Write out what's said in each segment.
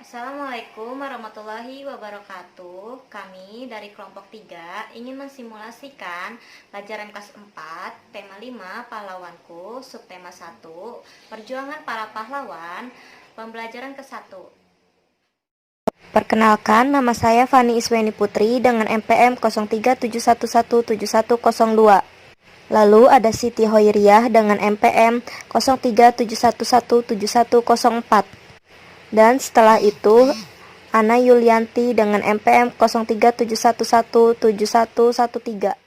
Assalamualaikum warahmatullahi wabarakatuh. Kami dari kelompok 3 ingin mensimulasikan pelajaran kelas 4, tema 5, pahlawanku, subtema 1, perjuangan para pahlawan, pembelajaran ke-1. Perkenalkan, nama saya Fani Isweni Putri dengan NPM 0371171002. Lalu ada Siti Hoiriah dengan NPM 0371171004. Dan setelah itu Ana Yulianti dengan NPM 0371171113.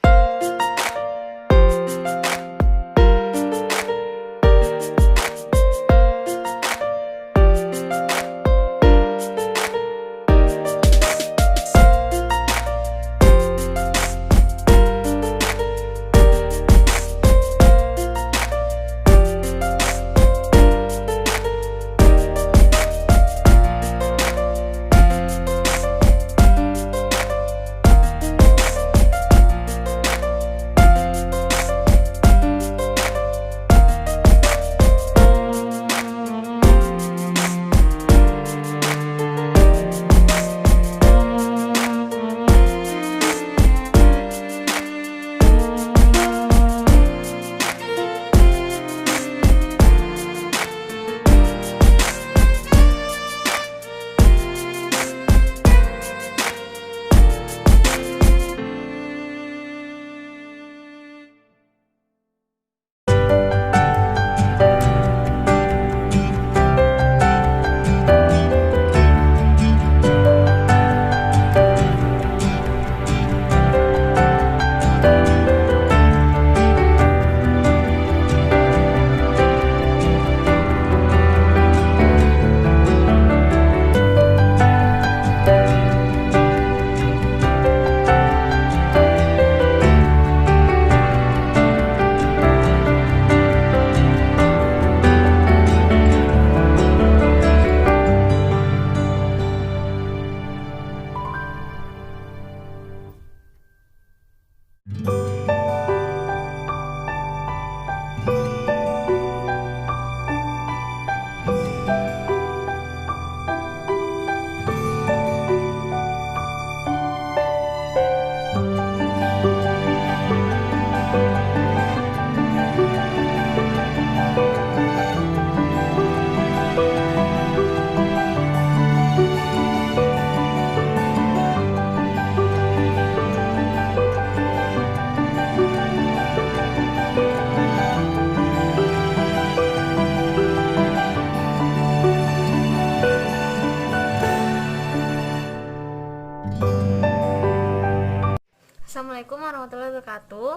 Assalamualaikum warahmatullahi wabarakatuh.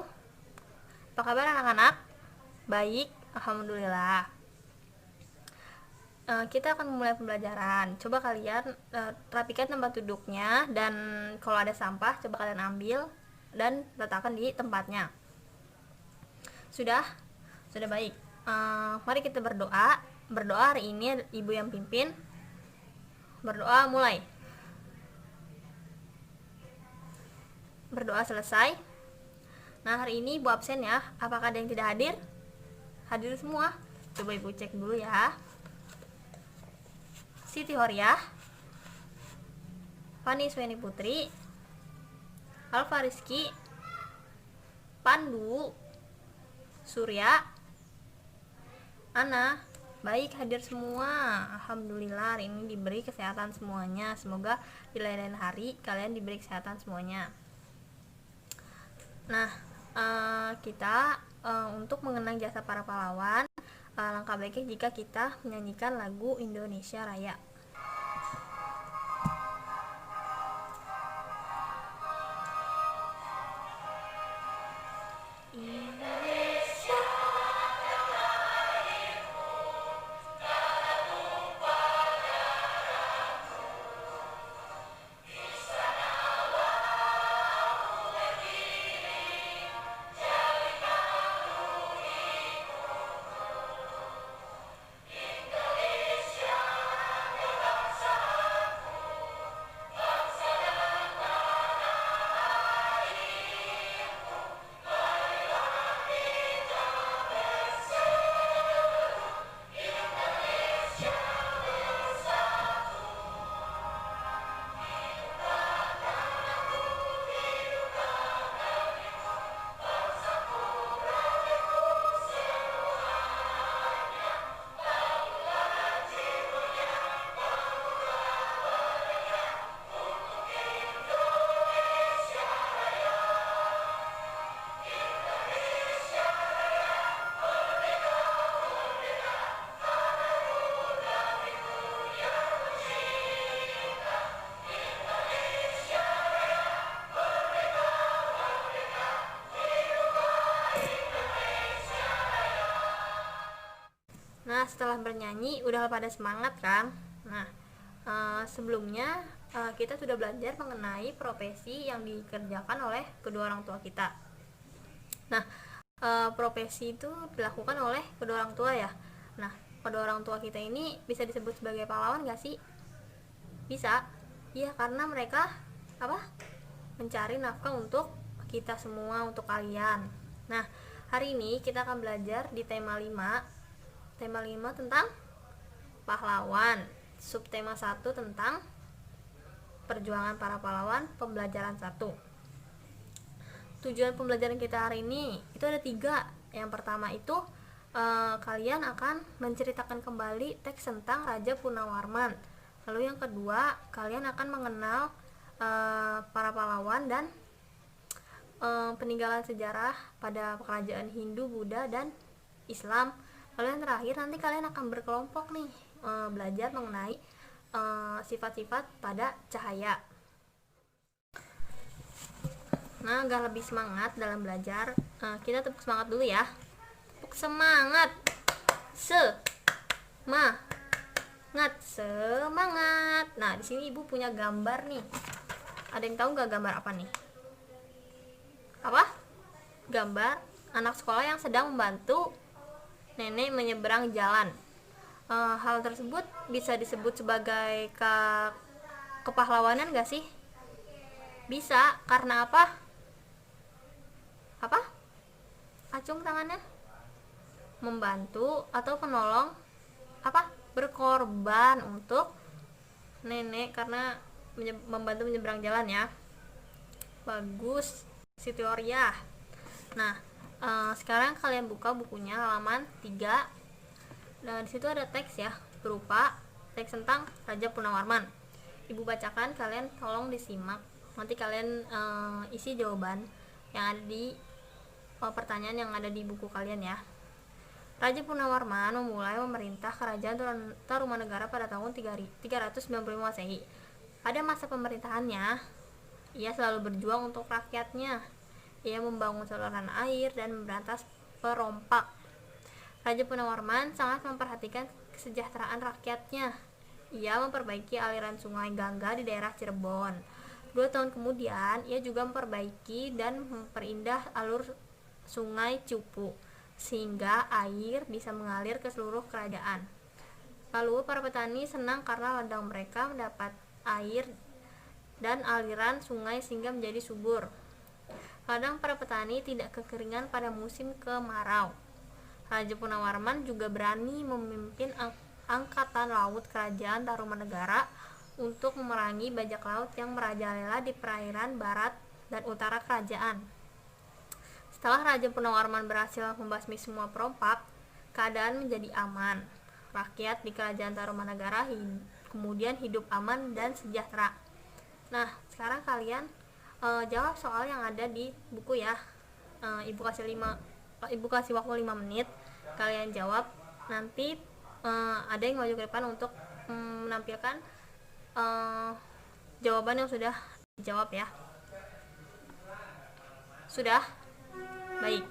Apa kabar anak-anak? Baik, alhamdulillah. Kita akan memulai pembelajaran. Coba kalian rapikan tempat duduknya, dan kalau ada sampah coba kalian ambil dan letakkan di tempatnya. Sudah baik. Mari kita berdoa. Berdoa hari ini ibu yang pimpin. Berdoa mulai. Berdoa selesai. Nah, hari ini ibu absen ya. Apakah ada yang tidak hadir? Hadir semua. Coba ibu cek dulu ya. Siti Hoiriah, Fani Isweni Putri, Alfa Rizky, Pandu, Surya, Ana. Baik, hadir semua. Alhamdulillah hari ini diberi kesehatan semuanya. Semoga di lain-lain hari kalian diberi kesehatan semuanya. Nah, kita untuk mengenang jasa para pahlawan, langkah baiknya jika kita menyanyikan lagu Indonesia Raya. setelah bernyanyi udah pada semangat kan. Nah, sebelumnya kita sudah belajar mengenai profesi yang dikerjakan oleh kedua orang tua kita. Nah, profesi itu dilakukan oleh kedua orang tua ya. Nah, kedua orang tua kita ini bisa disebut sebagai pahlawan gak sih? Bisa. Iya, karena mereka mencari nafkah untuk kita semua, untuk kalian. Nah, hari ini kita akan belajar di tema 5 tentang pahlawan, subtema 1 tentang perjuangan para pahlawan, pembelajaran 1. Tujuan pembelajaran kita hari ini itu ada 3. Yang pertama itu kalian akan menceritakan kembali teks tentang Raja Punawarman. Lalu yang kedua, kalian akan mengenal para pahlawan dan peninggalan sejarah pada kerajaan Hindu, Buddha, dan Islam. Lalu yang terakhir, nanti kalian akan berkelompok nih belajar mengenai sifat-sifat pada cahaya. Nah, agar lebih semangat dalam belajar, kita tepuk semangat dulu ya. Tepuk semangat. Semangat. Nah, di sini ibu punya gambar nih. Ada yang tahu nggak gambar apa nih? Apa? Gambar anak sekolah yang sedang membantu nenek menyeberang jalan. Hal tersebut bisa disebut sebagai kepahlawanan gak sih? Bisa, karena apa? Acung tangannya. Membantu atau penolong berkorban untuk nenek karena membantu menyeberang jalan ya. Bagus, Siti Oriah. Nah, sekarang kalian buka bukunya halaman 3. Nah, di situ ada teks ya, berupa teks tentang Raja Punawarman. Ibu bacakan, kalian tolong disimak. Nanti kalian isi jawaban yang ada di pertanyaan yang ada di buku kalian ya. Raja Punawarman memulai memerintah kerajaan Tarumanegara pada tahun 395 Masehi. Pada masa pemerintahannya, ia selalu berjuang untuk rakyatnya. Ia membangun saluran air dan memberantas perompak. Raja Punawarman sangat memperhatikan kesejahteraan rakyatnya. Ia memperbaiki aliran sungai Gangga di daerah Cirebon. 2 tahun kemudian, ia juga memperbaiki dan memperindah alur sungai Cupu, sehingga air bisa mengalir ke seluruh kerajaan. Lalu para petani senang karena ladang mereka mendapat air dan aliran sungai sehingga menjadi subur. Kadang para petani tidak kekeringan pada musim kemarau. Raja Punawarman juga berani memimpin angkatan laut kerajaan Tarumanegara untuk memerangi bajak laut yang merajalela di perairan barat dan utara kerajaan. Setelah Raja Punawarman berhasil membasmi semua perompak, keadaan menjadi aman. Rakyat di kerajaan Tarumanegara kemudian hidup aman dan sejahtera. Nah, sekarang kalian jawab soal yang ada di buku ya. Ibu kasih waktu 5 menit. Kalian jawab. Nanti ada yang maju ke depan untuk menampilkan jawaban yang sudah dijawab ya. Sudah? Baik.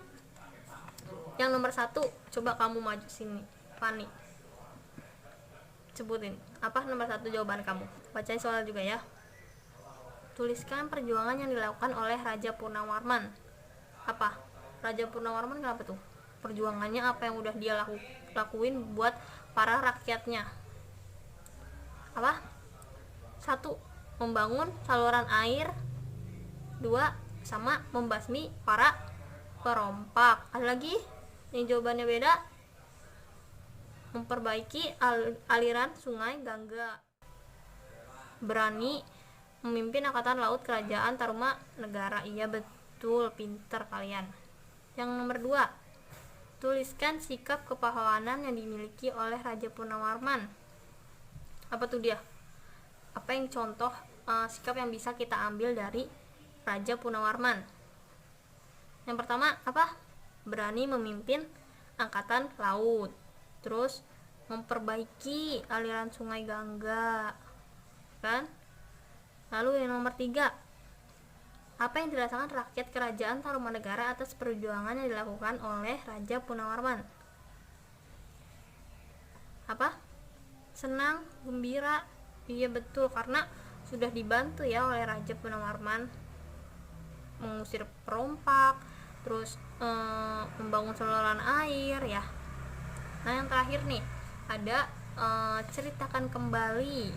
Yang nomor 1, coba kamu maju sini, Fani. Sebutin, apa nomor 1 jawaban kamu? Bacain soal juga ya. Tuliskan perjuangan yang dilakukan oleh Raja Punawarman. Apa? Raja Punawarman kenapa tuh? Perjuangannya apa yang udah dia lakuin buat para rakyatnya? Apa? 1, membangun saluran air. 2, sama membasmi para perompak. Ada lagi yang jawabannya beda? Memperbaiki aliran sungai Gangga. Berani memimpin angkatan laut kerajaan Tarumanegara. Iya betul, pinter kalian. Yang nomor 2, tuliskan sikap kepahlawanan yang dimiliki oleh Raja Punawarman. Apa tuh dia? Apa yang contoh sikap yang bisa kita ambil dari Raja Punawarman? Yang pertama apa? Berani memimpin angkatan laut. Terus memperbaiki aliran sungai Gangga, kan? Lalu yang nomor 3, apa yang dirasakan rakyat kerajaan Tarumanegara atas perjuangan yang dilakukan oleh Raja Punawarman? apa? Senang, gembira. Iya betul, karena sudah dibantu ya oleh Raja Punawarman mengusir perompak, terus membangun saluran air ya. Nah yang terakhir nih ada ceritakan kembali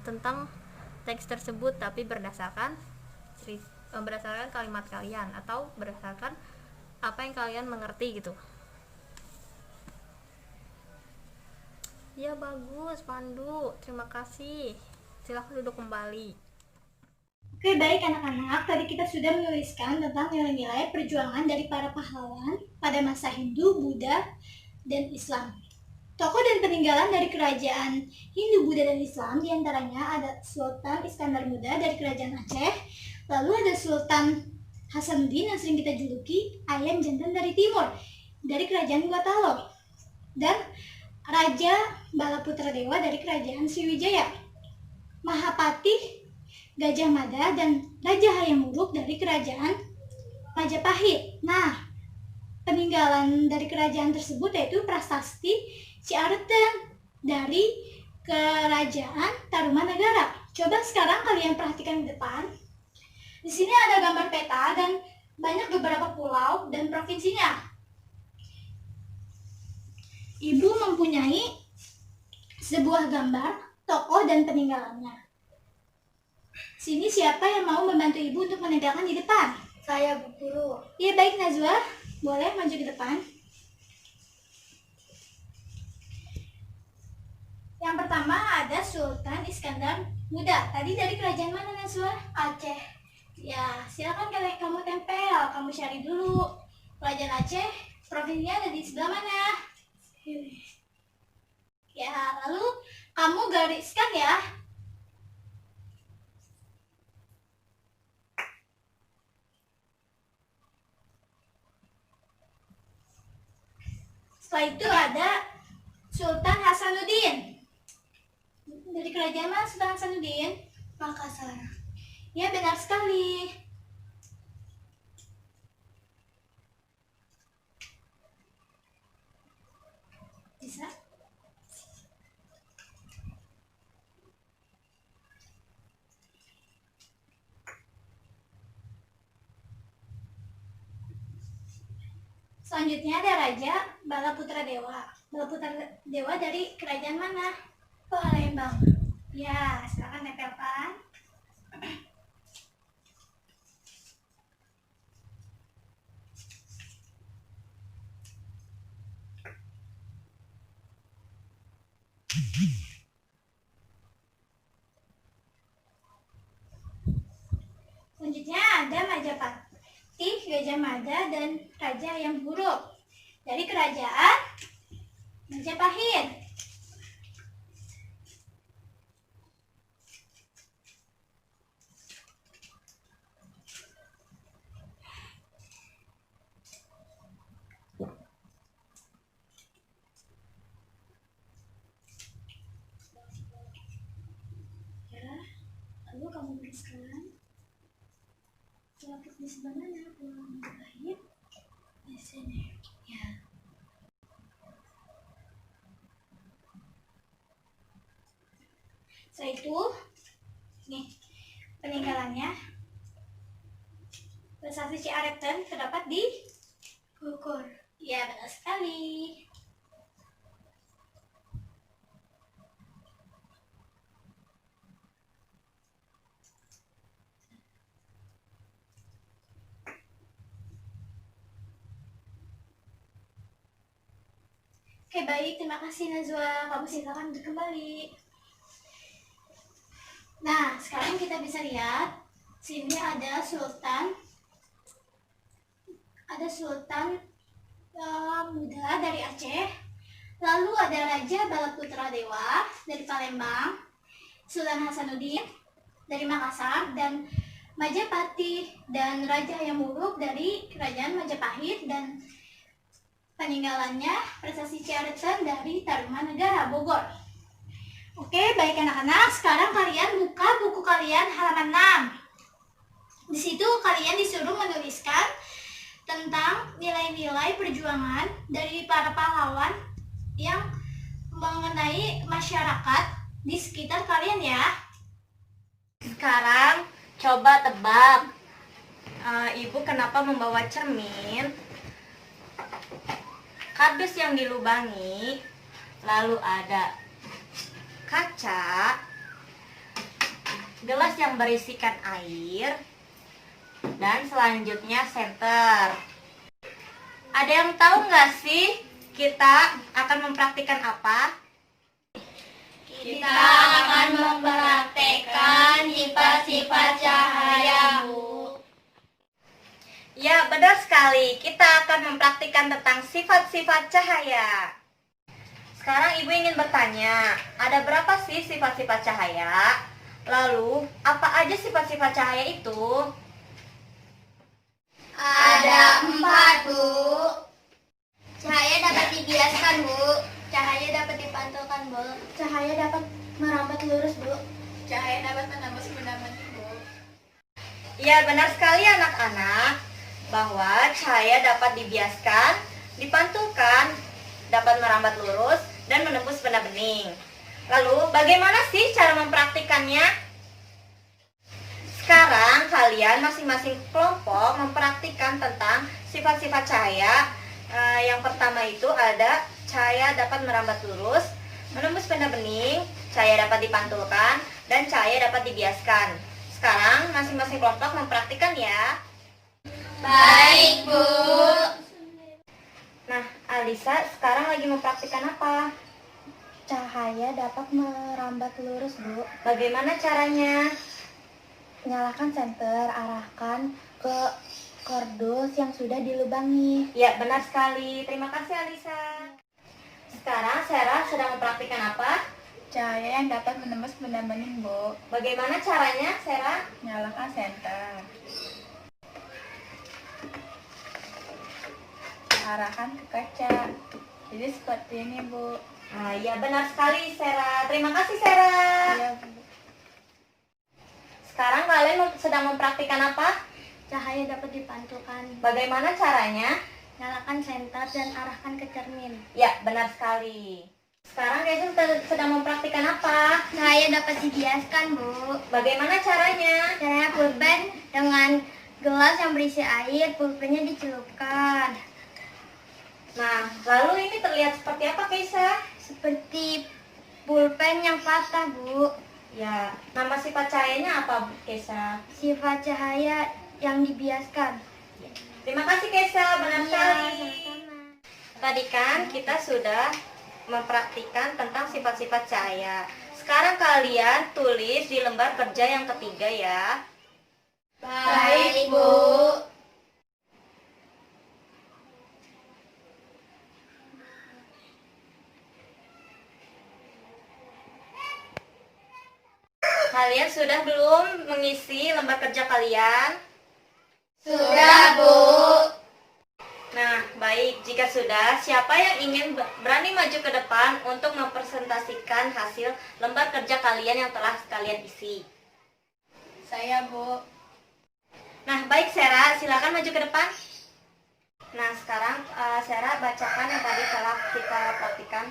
tentang teks tersebut tapi berdasarkan kalimat kalian atau berdasarkan apa yang kalian mengerti gitu. Ya bagus Pandu, terima kasih. Silahkan duduk kembali. Oke, baik anak-anak, tadi kita sudah menuliskan tentang nilai-nilai perjuangan dari para pahlawan pada masa Hindu, Buddha, dan Islam. Tokoh dan peninggalan dari kerajaan Hindu, Buddha, dan Islam diantaranya ada Sultan Iskandar Muda dari kerajaan Aceh, lalu ada Sultan Hasanuddin yang sering kita juluki Ayam Jantan dari Timur dari kerajaan Guatalo, dan Raja Balaputra Dewa dari kerajaan Sriwijaya, Mahapati Gajah Mada, dan Raja Hayam Wuruk dari kerajaan Majapahit. Nah, peninggalan dari kerajaan tersebut yaitu Prasasti Ciareten dari kerajaan Tarumanagara. Coba sekarang kalian perhatikan di depan. Di sini ada gambar peta dan banyak beberapa pulau dan provinsinya. Ibu mempunyai sebuah gambar tokoh dan peninggalannya. Sini siapa yang mau membantu ibu untuk menempelkan di depan? Saya, Bu Guru. Iya baik Najwa, boleh maju ke depan. Yang pertama ada Sultan Iskandar Muda. Tadi dari kerajaan mana Najwa? Aceh. Ya, silakan kamu tempel. Kamu cari dulu. Kerajaan Aceh, provinsinya ada di sebelah mana? Ya, lalu kamu gariskan ya. Setelah itu ada Sultan Hasanuddin. Dari kerajaan mana Sultan Hasanuddin? Makassar. Ya, benar sekali. Bisa? Selanjutnya ada Raja Balaputra Dewa. Balaputra Dewa dari kerajaan mana? Palembang. Ya, silakan tempelkan. Selanjutnya ada Majapahit, Gajah Mada, dan Raja Hayam Wuruk dari kerajaan Majapahit. Ya, lalu kamu tuliskan di sebelah mana pulau Majapahit? Di sini. Ya. Setelah itu, nih peninggalannya. Prasasti Ciareten terdapat di Bogor. Ya, benar sekali. Oke, baik. Terima kasih, Najwa. Kamu silakan untuk kembali. Nah, sekarang kita bisa lihat. Sini ada Sultan. Ada Sultan Muda dari Aceh. Lalu ada Raja Balaputra Dewa dari Palembang. Sultan Hasanuddin dari Makassar. Dan Majapahit dan Raja Hayam Wuruk dari kerajaan Majapahit. Dan peninggalannya Prasasti Ciareten dari Tarumanagara, Bogor. Oke, baik anak-anak. Sekarang kalian buka buku kalian halaman 6. Di situ kalian disuruh menuliskan tentang nilai-nilai perjuangan dari para pahlawan yang mengenai masyarakat di sekitar kalian ya. Sekarang coba tebak, Ibu kenapa membawa cermin, kardus yang dilubangi, lalu ada kaca, gelas yang berisikan air, dan selanjutnya senter. Ada yang tahu nggak sih kita akan mempraktikkan apa? Kita akan mempraktekkan sifat-sifat cahaya, Bu. Ya, benar sekali. Kita akan mempraktikkan tentang sifat-sifat cahaya. Sekarang Ibu ingin bertanya, ada berapa sih sifat-sifat cahaya? Lalu, apa aja sifat-sifat cahaya itu? Ada 4, Bu. Cahaya dapat dibiaskan, Bu. Cahaya dapat dipantulkan, Bu. Cahaya dapat merambat lurus, Bu. Cahaya dapat menembus benda-benda, Bu. Ya, benar sekali anak-anak, bahwa cahaya dapat dibiaskan, dipantulkan, dapat merambat lurus, dan menembus benda bening. Lalu, bagaimana sih cara mempraktikannya? Sekarang kalian masing-masing kelompok mempraktikkan tentang sifat-sifat cahaya. Yang pertama itu ada cahaya dapat merambat lurus, menembus benda bening, cahaya dapat dipantulkan, dan cahaya dapat dibiaskan. Sekarang masing-masing kelompok mempraktikkan ya. Baik, Bu. Nah, Alisa sekarang lagi mempraktikkan apa? Cahaya dapat merambat lurus, Bu. Bagaimana caranya? Nyalakan senter, arahkan ke kardus yang sudah dilubangi. Ya, benar sekali. Terima kasih Alisa. Sekarang Sarah sedang mempraktikkan apa? Cahaya yang dapat menembus benda bening, Bu. Bagaimana caranya, Sarah? Nyalakan senter. Arahkan ke kaca. Jadi seperti ini, Bu. Ya, benar sekali, Sarah. Terima kasih, Sarah. Iya, Bu. Sekarang kalian sedang mempraktikkan apa? Cahaya dapat dipantulkan. Bagaimana caranya? Nyalakan senter dan arahkan ke cermin. Ya, benar sekali. Sekarang Jason sedang mempraktikkan apa? Cahaya dapat dibiaskan, Bu. Bagaimana caranya? Caranya pulpen dengan gelas yang berisi air, pulpennya dicelupkan. Nah, lalu ini terlihat seperti apa, Keisa? Seperti pulpen yang patah, Bu. Ya, nama sifat cahayanya apa, Keisa? Sifat cahaya yang dibiaskan. Terima kasih, Keisa. Benar Iya, sekali. sama-sama. Tadi kan kita sudah mempraktikkan tentang sifat-sifat cahaya. Sekarang kalian tulis di lembar kerja yang ketiga ya. Baik, Bu. Kalian sudah belum mengisi lembar kerja kalian? Sudah, Bu. Nah, baik. Jika sudah, siapa yang ingin berani maju ke depan untuk mempresentasikan hasil lembar kerja kalian yang telah kalian isi? Saya, Bu. Nah, baik Sarah, silakan maju ke depan. Nah, sekarang Sarah bacakan yang tadi telah kita praktikan.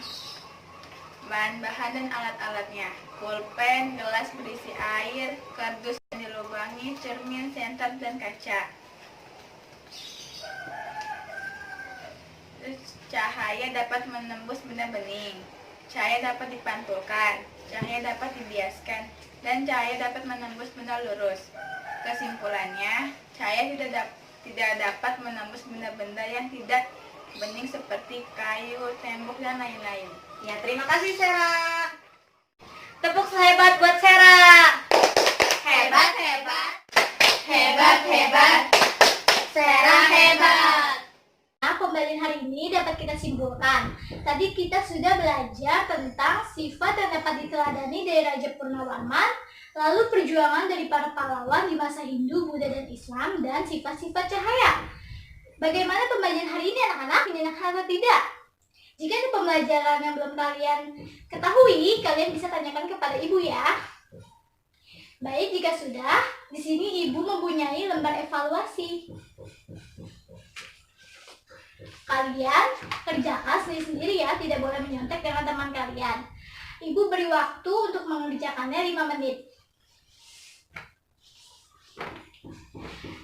Bahan-bahan dan alat-alatnya. Pulpen, gelas berisi air, kardus yang dilubangi, cermin, senter, dan kaca. Terus, cahaya dapat menembus benda bening. Cahaya dapat dipantulkan. Cahaya dapat dibiaskan. Dan cahaya dapat menembus benda lurus. Kesimpulannya, cahaya tidak dapat menembus benda-benda yang tidak bening seperti kayu, tembok, dan lain-lain. Ya, terima kasih Sarah. Tepuk sehebat buat Sarah. Hebat, hebat. Hebat, hebat. Sarah hebat. Nah, pembelajaran hari ini dapat kita simpulkan. Tadi kita sudah belajar tentang sifat yang dapat diteladani dari Raja Purnawarman, lalu perjuangan dari para pahlawan di masa Hindu, Buddha, dan Islam, dan sifat-sifat cahaya. Bagaimana pembelajaran hari ini anak-anak? Menyenangkan atau tidak? Jika ada pembelajaran yang belum kalian ketahui, kalian bisa tanyakan kepada ibu ya. Baik, jika sudah, di sini ibu mempunyai lembar evaluasi. Kalian kerjakan sendiri-sendiri ya, tidak boleh menyontek dengan teman kalian. Ibu beri waktu untuk mengerjakannya 5 menit.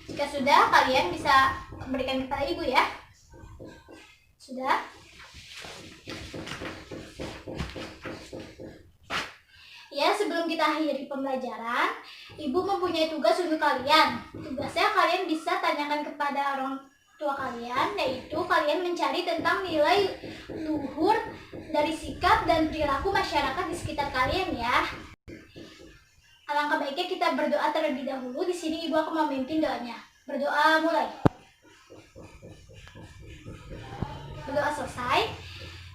Jika sudah, kalian bisa berikan kepada ibu ya. Sudah? Ya, sebelum kita akhiri pembelajaran, ibu mempunyai tugas untuk kalian. Tugasnya kalian bisa tanyakan kepada orang tua kalian, yaitu kalian mencari tentang nilai luhur dari sikap dan perilaku masyarakat di sekitar kalian ya. Alangkah baiknya kita berdoa terlebih dahulu. Di sini ibu akan memimpin doanya. Berdoa mulai. Berdoa selesai.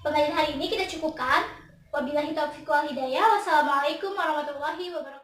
Pengajian hari ini kita cukupkan. Wabillahi taufiq wal hidayah. Wassalamualaikum warahmatullahi wabarakatuh.